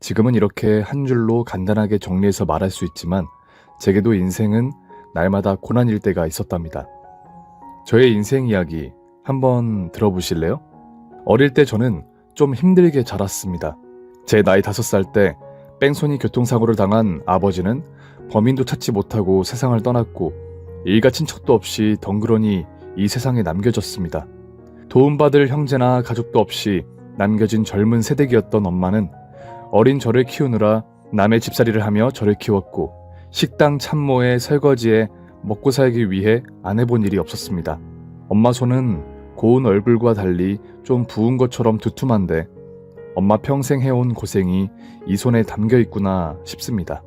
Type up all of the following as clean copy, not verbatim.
지금은 이렇게 한 줄로 간단하게 정리해서 말할 수 있지만 제게도 인생은 날마다 고난일 때가 있었답니다. 저의 인생 이야기 한번 들어보실래요? 어릴 때 저는 좀 힘들게 자랐습니다. 제 나이 5살 때 뺑소니 교통사고를 당한 아버지는 범인도 찾지 못하고 세상을 떠났고 일가 친척도 없이 덩그러니 이 세상에 남겨졌습니다. 도움받을 형제나 가족도 없이 남겨진 젊은 세대기였던 엄마는 어린 저를 키우느라 남의 집살이를 하며 저를 키웠고 식당 참모에 설거지에 먹고 살기 위해 안 해본 일이 없었습니다. 엄마 손은 고운 얼굴과 달리 좀 부은 것처럼 두툼한데 엄마 평생 해온 고생이 이 손에 담겨 있구나 싶습니다.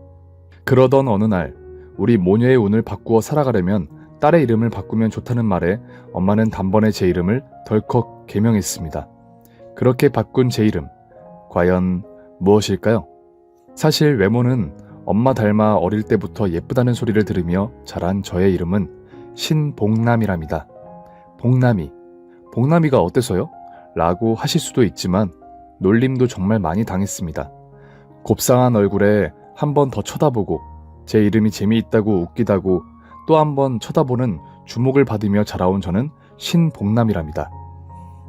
그러던 어느 날 우리 모녀의 운을 바꾸어 살아가려면 딸의 이름을 바꾸면 좋다는 말에 엄마는 단번에 제 이름을 덜컥 개명했습니다. 그렇게 바꾼 제 이름, 과연 무엇일까요? 사실 외모는 엄마 닮아 어릴 때부터 예쁘다는 소리를 들으며 자란 저의 이름은 신봉남이랍니다. 봉남이가 어때서요? 라고 하실 수도 있지만 놀림도 정말 많이 당했습니다. 곱상한 얼굴에 한 번 더 쳐다보고 제 이름이 재미있다고 웃기다고 또 한 번 쳐다보는 주목을 받으며 자라온 저는 신봉남이랍니다.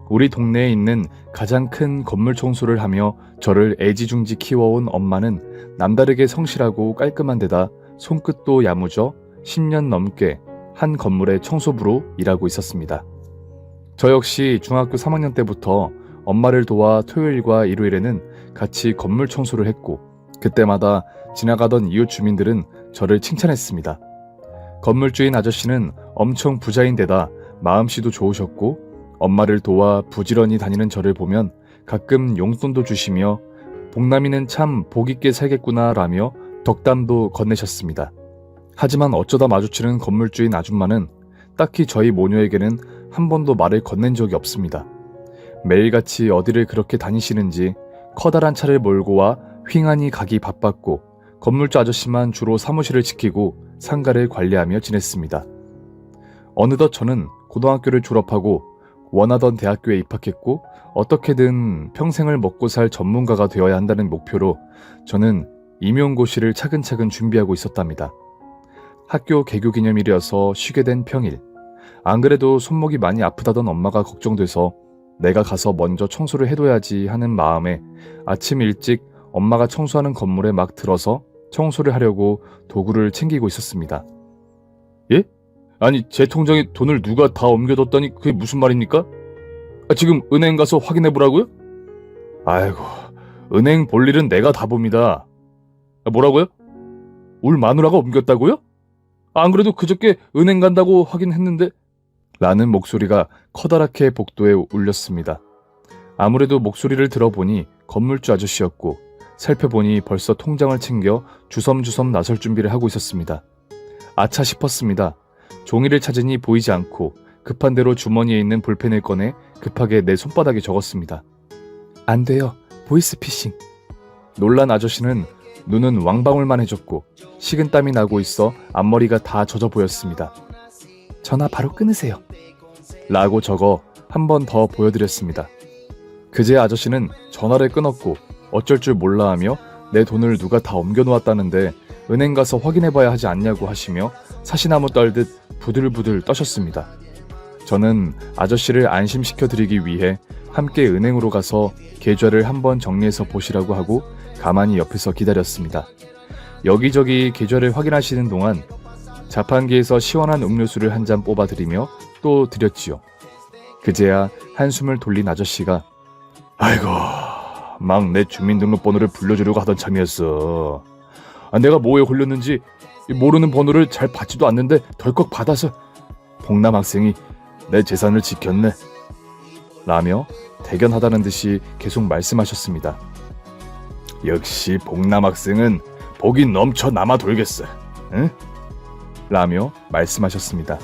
우리 동네에 있는 가장 큰 건물 청소를 하며 저를 애지중지 키워온 엄마는 남다르게 성실하고 깔끔한 데다 손끝도 야무져 10년 넘게 한 건물의 청소부로 일하고 있었습니다. 저 역시 중학교 3학년 때부터 엄마를 도와 토요일과 일요일에는 같이 건물 청소를 했고 그때마다 지나가던 이웃 주민들은 저를 칭찬했습니다. 건물주인 아저씨는 엄청 부자인 데다 마음씨도 좋으셨고 엄마를 도와 부지런히 다니는 저를 보면 가끔 용돈도 주시며 봉남이는 참 복있게 살겠구나 라며 덕담도 건네셨습니다. 하지만 어쩌다 마주치는 건물주인 아줌마는 딱히 저희 모녀에게는 한 번도 말을 건넨 적이 없습니다. 매일같이 어디를 그렇게 다니시는지 커다란 차를 몰고 와 휑하니 가기 바빴고 건물주 아저씨만 주로 사무실을 지키고 상가를 관리하며 지냈습니다. 어느덧 저는 고등학교를 졸업하고 원하던 대학교에 입학했고 어떻게든 평생을 먹고 살 전문가가 되어야 한다는 목표로 저는 임용고시를 차근차근 준비하고 있었답니다. 학교 개교 기념일이어서 쉬게 된 평일. 안 그래도 손목이 많이 아프다던 엄마가 걱정돼서 내가 가서 먼저 청소를 해둬야지 하는 마음에 아침 일찍 엄마가 청소하는 건물에 막 들어서 청소를 하려고 도구를 챙기고 있었습니다. 예? 아니 제 통장에 돈을 누가 다 옮겨뒀다니 그게 무슨 말입니까? 지금 은행 가서 확인해보라고요? 아이고 은행 볼 일은 내가 다 봅니다. 뭐라고요? 울 마누라가 옮겼다고요? 안 그래도 그저께 은행 간다고 확인했는데 라는 목소리가 커다랗게 복도에 울렸습니다. 아무래도 목소리를 들어보니 건물주 아저씨였고 살펴보니 벌써 통장을 챙겨 주섬주섬 나설 준비를 하고 있었습니다. 아차 싶었습니다. 종이를 찾으니 보이지 않고 급한 대로 주머니에 있는 볼펜을 꺼내 급하게 내 손바닥에 적었습니다. 안 돼요. 보이스피싱. 놀란 아저씨는 눈은 왕방울만 해졌고 식은땀이 나고 있어 앞머리가 다 젖어 보였습니다. 전화 바로 끊으세요. 라고 적어 한 번 더 보여드렸습니다. 그제 아저씨는 전화를 끊었고 어쩔 줄 몰라 하며 내 돈을 누가 다 옮겨놓았다는데 은행 가서 확인해봐야 하지 않냐고 하시며 사시나무 떨듯 부들부들 떠셨습니다. 저는 아저씨를 안심시켜드리기 위해 함께 은행으로 가서 계좌를 한번 정리해서 보시라고 하고 가만히 옆에서 기다렸습니다. 여기저기 계좌를 확인하시는 동안 자판기에서 시원한 음료수를 한 잔 뽑아드리며 또 드렸지요. 그제야 한숨을 돌린 아저씨가 아이고 막 내 주민등록번호를 불러주려고 하던 참이었어. 내가 뭐에 홀렸는지 모르는 번호를 잘 받지도 않는데 덜컥 받아서 봉남 학생이 내 재산을 지켰네 라며 대견하다는 듯이 계속 말씀하셨습니다. 역시 봉남 학생은 복이 넘쳐 남아 돌겠어. 응? 라며 말씀하셨습니다.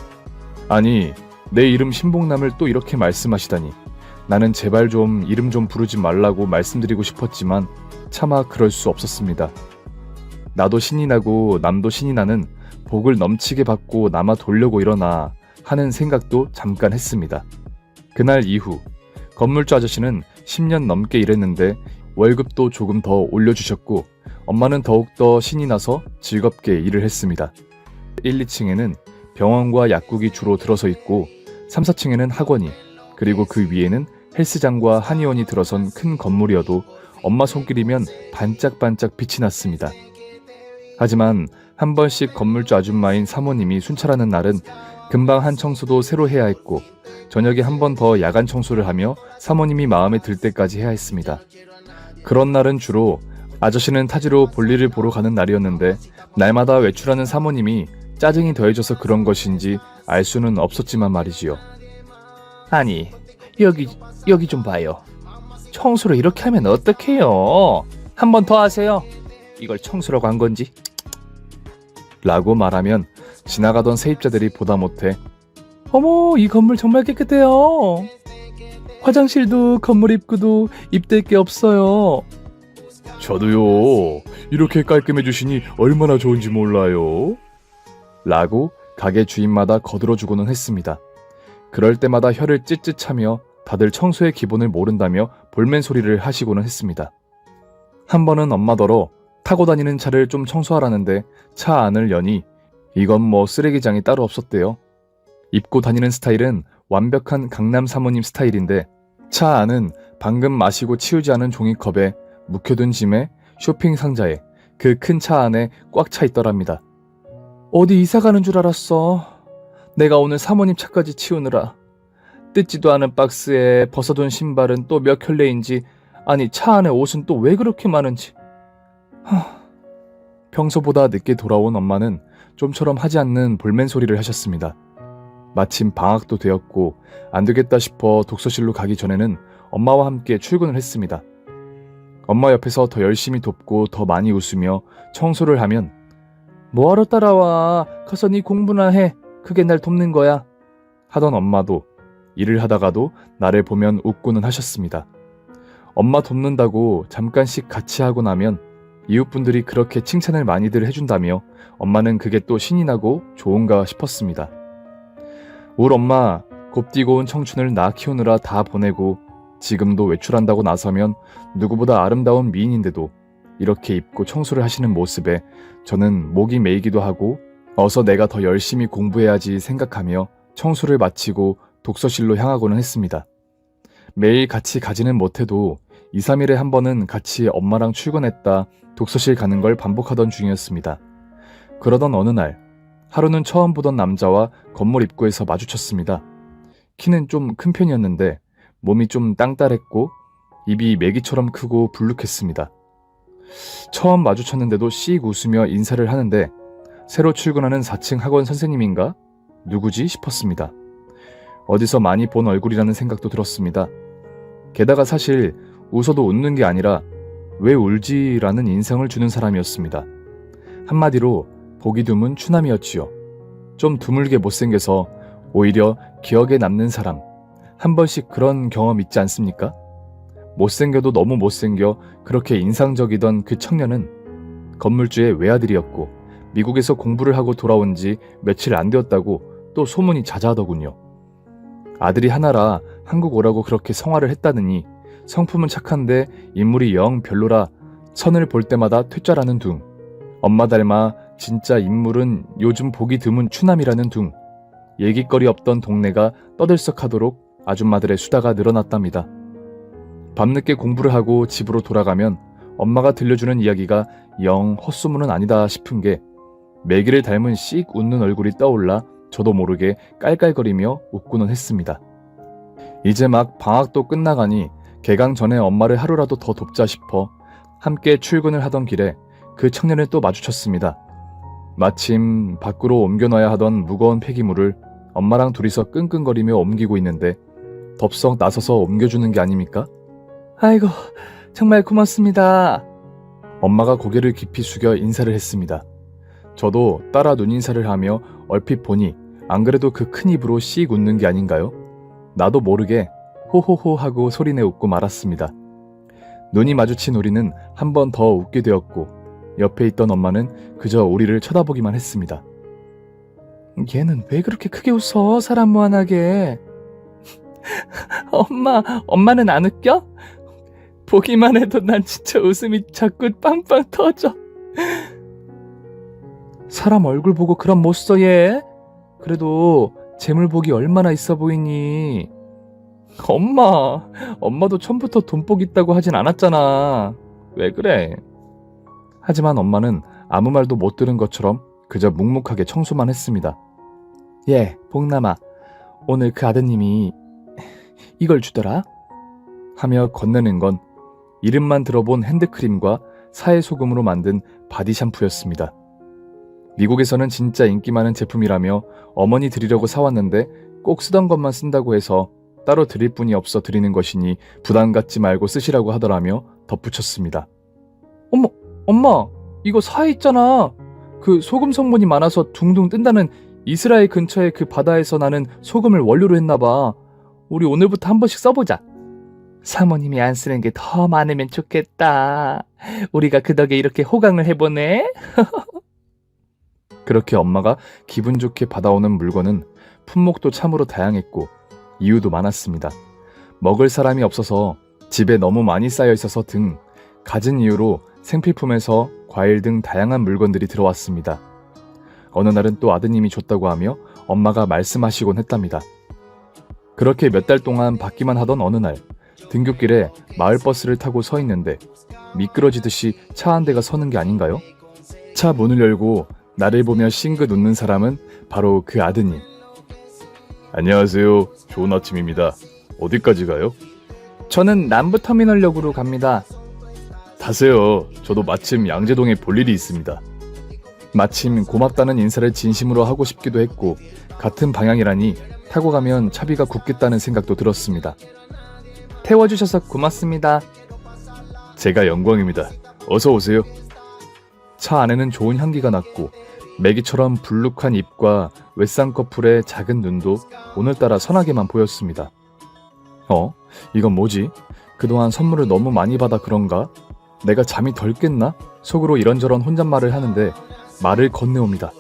아니 내 이름 신봉남을 또 이렇게 말씀하시다니 나는 제발 좀 이름 좀 부르지 말라고 말씀드리고 싶었지만 차마 그럴 수 없었습니다. 나도 신이 나고 남도 신이 나는 복을 넘치게 받고 남아 돌려고 일어나 하는 생각도 잠깐 했습니다. 그날 이후 건물주 아저씨는 10년 넘게 일했는데 월급도 조금 더 올려주셨고 엄마는 더욱더 신이 나서 즐겁게 일을 했습니다. 1, 2층에는 병원과 약국이 주로 들어서 있고 3, 4층에는 학원이, 그리고 그 위에는 헬스장과 한의원이 들어선 큰 건물이어도 엄마 손길이면 반짝반짝 빛이 났습니다. 하지만 한 번씩 건물주 아줌마인 사모님이 순찰하는 날은 금방 한 청소도 새로 해야 했고 저녁에 한 번 더 야간 청소를 하며 사모님이 마음에 들 때까지 해야 했습니다. 그런 날은 주로 아저씨는 타지로 볼일을 보러 가는 날이었는데 날마다 외출하는 사모님이 짜증이 더해져서 그런 것인지 알 수는 없었지만 말이지요. 아니, 여기 좀 봐요. 청소를 이렇게 하면 어떡해요? 한 번 더 하세요. 이걸 청소라고 한 건지. 라고 말하면 지나가던 세입자들이 보다 못해 어머, 이 건물 정말 깨끗해요. 화장실도 건물 입구도 입댈 게 없어요. 저도요. 이렇게 깔끔해 주시니 얼마나 좋은지 몰라요. 라고 가게 주인마다 거들어주고는 했습니다. 그럴 때마다 혀를 찢찢하며 다들 청소의 기본을 모른다며 볼멘 소리를 하시고는 했습니다. 한 번은 엄마더러 타고 다니는 차를 좀 청소하라는데 차 안을 여니 이건 뭐 쓰레기장이 따로 없었대요. 입고 다니는 스타일은 완벽한 강남 사모님 스타일인데 차 안은 방금 마시고 치우지 않은 종이컵에 묵혀둔 짐에 쇼핑 상자에 그 큰 차 안에 꽉 차 있더랍니다. 어디 이사 가는 줄 알았어. 내가 오늘 사모님 차까지 치우느라. 뜯지도 않은 박스에 벗어둔 신발은 또 몇 켤레인지, 아니 차 안에 옷은 또 왜 그렇게 많은지. 평소보다 늦게 돌아온 엄마는 좀처럼 하지 않는 볼멘 소리를 하셨습니다. 마침 방학도 되었고 안 되겠다 싶어 독서실로 가기 전에는 엄마와 함께 출근을 했습니다. 엄마 옆에서 더 열심히 돕고 더 많이 웃으며 청소를 하면 뭐하러 따라와? 가서 네 공부나 해. 그게 날 돕는 거야. 하던 엄마도 일을 하다가도 나를 보면 웃고는 하셨습니다. 엄마 돕는다고 잠깐씩 같이 하고 나면 이웃분들이 그렇게 칭찬을 많이들 해준다며 엄마는 그게 또 신이 나고 좋은가 싶었습니다. 울 엄마 곱디고 온 청춘을 나 키우느라 다 보내고 지금도 외출한다고 나서면 누구보다 아름다운 미인인데도 이렇게 입고 청소를 하시는 모습에 저는 목이 메이기도 하고 어서 내가 더 열심히 공부해야지 생각하며 청소를 마치고 독서실로 향하고는 했습니다. 매일 같이 가지는 못해도 2, 3일에 한 번은 같이 엄마랑 출근했다 독서실 가는 걸 반복하던 중이었습니다. 그러던 어느 날 하루는 처음 보던 남자와 건물 입구에서 마주쳤습니다. 키는 좀 큰 편이었는데 몸이 좀 땅따랬고 입이 메기처럼 크고 불룩했습니다. 처음 마주쳤는데도 씩 웃으며 인사를 하는데 새로 출근하는 4층 학원 선생님인가? 누구지 싶었습니다. 어디서 많이 본 얼굴이라는 생각도 들었습니다. 게다가 사실 웃어도 웃는 게 아니라 왜 울지라는 인상을 주는 사람이었습니다. 한마디로 보기 드문 추남이었지요. 좀 드물게 못생겨서 오히려 기억에 남는 사람. 한 번씩 그런 경험 있지 않습니까? 못생겨도 너무 못생겨 그렇게 인상적이던 그 청년은 건물주의 외아들이었고 미국에서 공부를 하고 돌아온 지 며칠 안 되었다고 또 소문이 자자하더군요. 아들이 하나라 한국 오라고 그렇게 성화를 했다느니 성품은 착한데 인물이 영 별로라 선을 볼 때마다 퇴짜라는 둥. 엄마 닮아 진짜 인물은 요즘 보기 드문 추남이라는 둥. 얘기거리 없던 동네가 떠들썩하도록 아줌마들의 수다가 늘어났답니다. 밤늦게 공부를 하고 집으로 돌아가면 엄마가 들려주는 이야기가 영 헛소문은 아니다 싶은 게 메기를 닮은 씩 웃는 얼굴이 떠올라 저도 모르게 깔깔거리며 웃고는 했습니다. 이제 막 방학도 끝나가니 개강 전에 엄마를 하루라도 더 돕자 싶어 함께 출근을 하던 길에 그 청년을 또 마주쳤습니다. 마침 밖으로 옮겨놔야 하던 무거운 폐기물을 엄마랑 둘이서 끙끙거리며 옮기고 있는데 덥석 나서서 옮겨주는 게 아닙니까? 아이고, 정말 고맙습니다. 엄마가 고개를 깊이 숙여 인사를 했습니다. 저도 따라 눈인사를 하며 얼핏 보니 안 그래도 그 큰 입으로 씩 웃는 게 아닌가요? 나도 모르게 호호호 하고 소리내 웃고 말았습니다. 눈이 마주친 우리는 한 번 더 웃게 되었고 옆에 있던 엄마는 그저 우리를 쳐다보기만 했습니다. 얘는 왜 그렇게 크게 웃어? 사람 무한하게. 엄마는 안 웃겨? 보기만 해도 난 진짜 웃음이 자꾸 빵빵 터져. 사람 얼굴 보고 그럼 못 써, 얘? 그래도 재물 복이 얼마나 있어 보이니? 엄마도 처음부터 돈복 있다고 하진 않았잖아. 왜 그래? 하지만 엄마는 아무 말도 못 들은 것처럼 그저 묵묵하게 청소만 했습니다. 예, 복남아, 오늘 그 아드님이 이걸 주더라? 하며 건네는 건 이름만 들어본 핸드크림과 사해소금으로 만든 바디 샴푸였습니다. 미국에서는 진짜 인기 많은 제품이라며 어머니 드리려고 사왔는데 꼭 쓰던 것만 쓴다고 해서 따로 드릴 분이 없어 드리는 것이니 부담 갖지 말고 쓰시라고 하더라며 덧붙였습니다. 엄마, 이거 사해 있잖아. 그 소금 성분이 많아서 둥둥 뜬다는 이스라엘 근처의 그 바다에서 나는 소금을 원료로 했나봐. 우리 오늘부터 한 번씩 써보자. 사모님이 안 쓰는 게 더 많으면 좋겠다. 우리가 그 덕에 이렇게 호강을 해보네. 그렇게 엄마가 기분 좋게 받아오는 물건은 품목도 참으로 다양했고 이유도 많았습니다. 먹을 사람이 없어서 집에 너무 많이 쌓여 있어서 등 갖은 이유로 생필품에서 과일 등 다양한 물건들이 들어왔습니다. 어느 날은 또 아드님이 줬다고 하며 엄마가 말씀하시곤 했답니다. 그렇게 몇 달 동안 받기만 하던 어느 날 등굣길에 마을버스를 타고 서 있는데 미끄러지듯이 차 한 대가 서는 게 아닌가요? 차 문을 열고 나를 보며 싱긋 웃는 사람은 바로 그 아드님. 안녕하세요. 좋은 아침입니다. 어디까지 가요? 저는 남부터미널역으로 갑니다. 타세요. 저도 마침 양재동에 볼 일이 있습니다. 마침 고맙다는 인사를 진심으로 하고 싶기도 했고 같은 방향이라니 타고 가면 차비가 굽겠다는 생각도 들었습니다. 태워주셔서 고맙습니다. 제가 영광입니다. 어서 오세요. 차 안에는 좋은 향기가 났고 메기처럼 불룩한 입과 웨쌍꺼풀의 작은 눈도 오늘따라 선하게만 보였습니다. 이건 뭐지? 그동안 선물을 너무 많이 받아 그런가? 내가 잠이 덜 깼나? 속으로 이런저런 혼잣말을 하는데 말을 건네옵니다.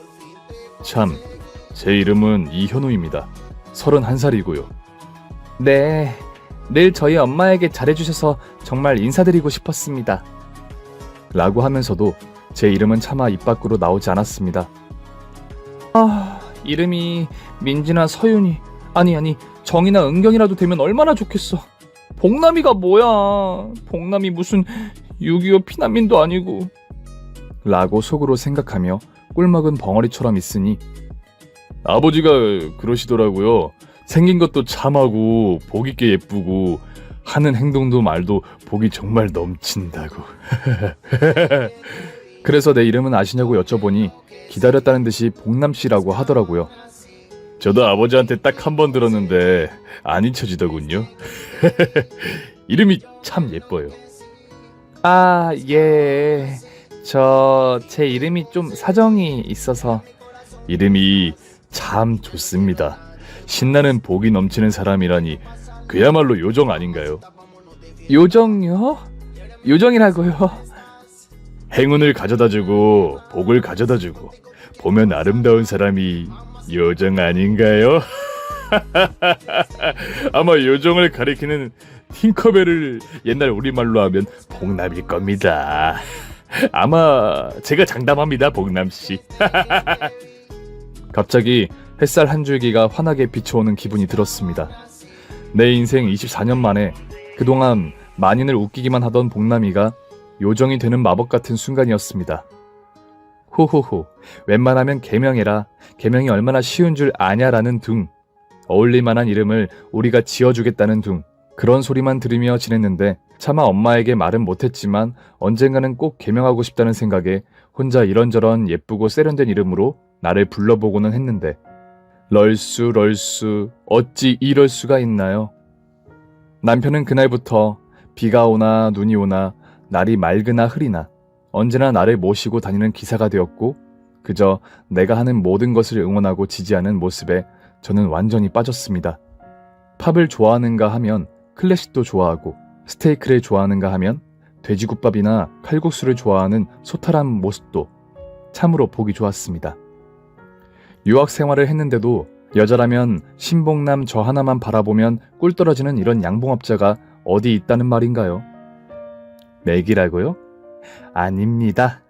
참, 제 이름은 이현우입니다. 31살이고요. 네, 늘 저희 엄마에게 잘해주셔서 정말 인사드리고 싶었습니다. 라고 하면서도 제 이름은 차마 입 밖으로 나오지 않았습니다. 이름이 민지나 서윤이, 아니 정이나 은경이라도 되면 얼마나 좋겠어. 복남이가 뭐야. 복남이 무슨 6.25 피난민도 아니고. 라고 속으로 생각하며 꿀먹은 벙어리처럼 있으니 아버지가 그러시더라고요. 생긴 것도 참하고 복 있게 예쁘고 하는 행동도 말도 복이 정말 넘친다고. 그래서 내 이름은 아시냐고 여쭤보니 기다렸다는 듯이 복남씨라고 하더라고요. 저도 아버지한테 딱 한 번 들었는데 안 잊혀지더군요. 이름이 참 예뻐요. 예. 제 이름이 좀 사정이 있어서. 이름이 참 좋습니다. 신나는 복이 넘치는 사람이라니 그야말로 요정 아닌가요? 요정요? 요정이라고요? 행운을 가져다주고 복을 가져다주고 보면 아름다운 사람이 요정 아닌가요? 아마 요정을 가리키는 팅커벨을 옛날 우리말로 하면 복남일 겁니다. 아마 제가 장담합니다, 복남씨. 갑자기 햇살 한 줄기가 환하게 비춰오는 기분이 들었습니다. 내 인생 24년 만에 그동안 만인을 웃기기만 하던 복남이가 요정이 되는 마법 같은 순간이었습니다. 호호호, 웬만하면 개명해라. 개명이 얼마나 쉬운 줄 아냐라는 둥. 어울릴만한 이름을 우리가 지어주겠다는 둥. 그런 소리만 들으며 지냈는데 차마 엄마에게 말은 못했지만 언젠가는 꼭 개명하고 싶다는 생각에 혼자 이런저런 예쁘고 세련된 이름으로 나를 불러보고는 했는데 럴수 어찌 이럴 수가 있나요? 남편은 그날부터 비가 오나 눈이 오나 날이 맑으나 흐리나 언제나 나를 모시고 다니는 기사가 되었고 그저 내가 하는 모든 것을 응원하고 지지하는 모습에 저는 완전히 빠졌습니다. 팝을 좋아하는가 하면 클래식도 좋아하고 스테이크를 좋아하는가 하면 돼지국밥이나 칼국수를 좋아하는 소탈한 모습도 참으로 보기 좋았습니다. 유학 생활을 했는데도 여자라면 신봉남 저 하나만 바라보면 꿀 떨어지는 이런 양봉업자가 어디 있다는 말인가요? 맥이라고요? 아닙니다.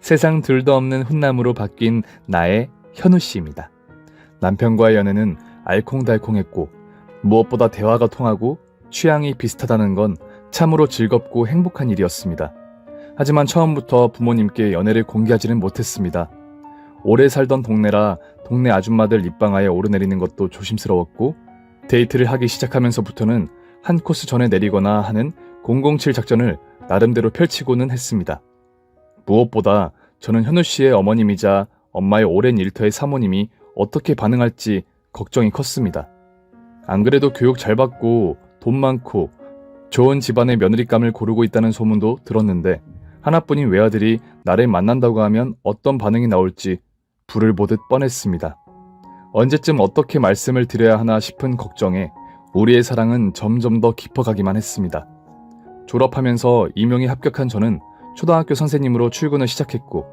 세상 둘도 없는 훈남으로 바뀐 나의 현우 씨입니다. 남편과의 연애는 알콩달콩했고 무엇보다 대화가 통하고 취향이 비슷하다는 건 참으로 즐겁고 행복한 일이었습니다. 하지만 처음부터 부모님께 연애를 공개하지는 못했습니다. 오래 살던 동네라 동네 아줌마들 입방아에 오르내리는 것도 조심스러웠고 데이트를 하기 시작하면서부터는 한 코스 전에 내리거나 하는 007 작전을 나름대로 펼치고는 했습니다. 무엇보다 저는 현우 씨의 어머님이자 엄마의 오랜 일터의 사모님이 어떻게 반응할지 걱정이 컸습니다. 안 그래도 교육 잘 받고 돈 많고 좋은 집안의 며느리감을 고르고 있다는 소문도 들었는데 하나뿐인 외아들이 나를 만난다고 하면 어떤 반응이 나올지 불을 보듯 뻔했습니다. 언제쯤 어떻게 말씀을 드려야 하나 싶은 걱정에 우리의 사랑은 점점 더 깊어가기만 했습니다. 졸업하면서 임용에 합격한 저는 초등학교 선생님으로 출근을 시작했고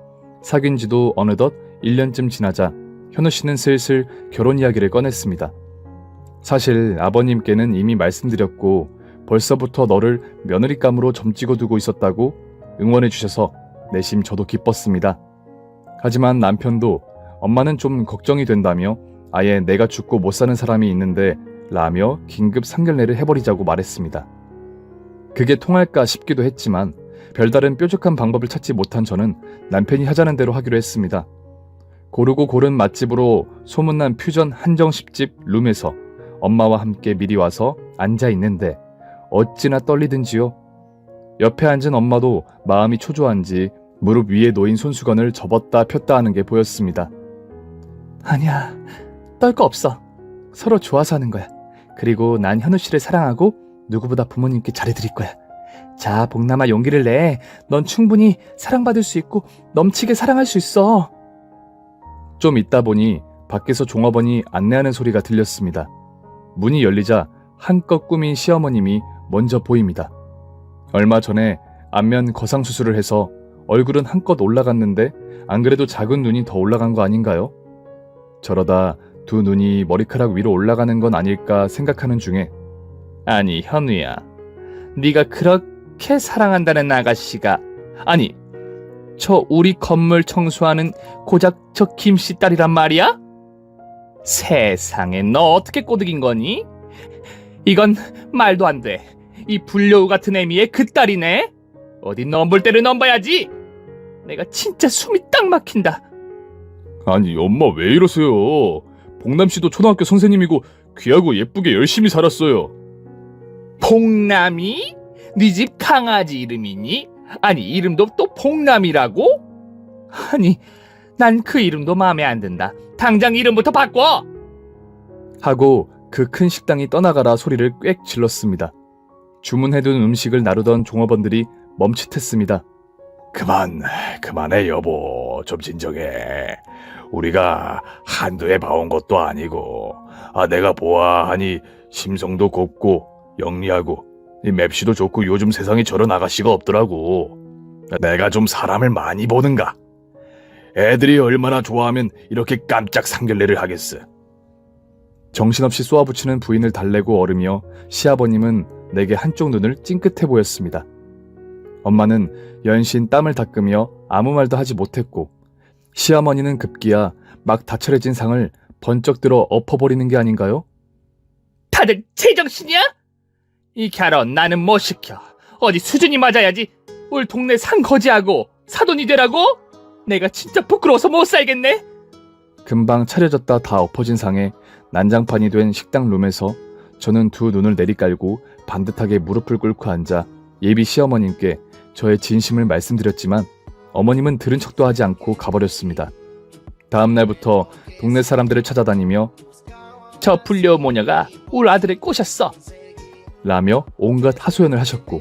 사귄 지도 어느덧 1년쯤 지나자 현우 씨는 슬슬 결혼 이야기를 꺼냈습니다. 사실 아버님께는 이미 말씀드렸고 벌써부터 너를 며느리감으로 점찍어 두고 있었다고 응원해 주셔서 내심 저도 기뻤습니다. 하지만 남편도 엄마는 좀 걱정이 된다며 아예 내가 죽고 못 사는 사람이 있는데 라며 긴급 상견례를 해버리자고 말했습니다. 그게 통할까 싶기도 했지만 별다른 뾰족한 방법을 찾지 못한 저는 남편이 하자는 대로 하기로 했습니다. 고르고 고른 맛집으로 소문난 퓨전 한정식집 룸에서 엄마와 함께 미리 와서 앉아 있는데 어찌나 떨리든지요. 옆에 앉은 엄마도 마음이 초조한지 무릎 위에 놓인 손수건을 접었다 폈다 하는 게 보였습니다. 아니야, 떨 거 없어. 서로 좋아서 하는 거야. 그리고 난 현우 씨를 사랑하고 누구보다 부모님께 잘해드릴 거야. 자, 복남아 용기를 내. 넌 충분히 사랑받을 수 있고 넘치게 사랑할 수 있어. 좀 있다 보니 밖에서 종업원이 안내하는 소리가 들렸습니다. 문이 열리자 한껏 꾸민 시어머님이 먼저 보입니다. 얼마 전에 안면 거상 수술을 해서 얼굴은 한껏 올라갔는데 안 그래도 작은 눈이 더 올라간 거 아닌가요? 저러다 두 눈이 머리카락 위로 올라가는 건 아닐까 생각하는 중에 아니 현우야, 네가 그렇게 사랑한다는 아가씨가 아니 저 우리 건물 청소하는 고작 저 김씨 딸이란 말이야? 세상에 너 어떻게 꼬드긴 거니? 이건 말도 안 돼. 이 불려우 같은 애미의 그 딸이네. 어디 넘볼 때를 넘봐야지. 내가 진짜 숨이 딱 막힌다. 아니 엄마 왜 이러세요? 복남씨도 초등학교 선생님이고 귀하고 예쁘게 열심히 살았어요. 복남이? 네 집 강아지 이름이니? 아니 이름도 또 복남이라고? 아니 난 그 이름도 마음에 안 든다. 당장 이름부터 바꿔! 하고 그 큰 식당이 떠나가라 소리를 꽥 질렀습니다. 주문해둔 음식을 나르던 종업원들이 멈칫했습니다. 그만해 여보. 좀 진정해. 우리가 한두 해 봐온 것도 아니고 내가 보아하니 심성도 곱고 영리하고 이 맵시도 좋고 요즘 세상에 저런 아가씨가 없더라고. 내가 좀 사람을 많이 보는가. 애들이 얼마나 좋아하면 이렇게 깜짝 상견례를 하겠어. 정신없이 쏘아붙이는 부인을 달래고 얼으며 시아버님은 내게 한쪽 눈을 찡긋해 보였습니다. 엄마는 연신 땀을 닦으며 아무 말도 하지 못했고 시어머니는 급기야 막 다차려진 상을 번쩍 들어 엎어버리는 게 아닌가요? 다들 제정신이야? 이 결혼 나는 못 시켜. 어디 수준이 맞아야지. 올 동네 상 거지하고 사돈이 되라고? 내가 진짜 부끄러워서 못 살겠네. 금방 차려졌다 다 엎어진 상에 난장판이 된 식당 룸에서 저는 두 눈을 내리깔고 반듯하게 무릎을 꿇고 앉아 예비 시어머님께 저의 진심을 말씀드렸지만 어머님은 들은 척도 하지 않고 가버렸습니다. 다음 날부터 동네 사람들을 찾아다니며 저 불려 모녀가 우리 아들을 꼬셨어. 라며 온갖 하소연을 하셨고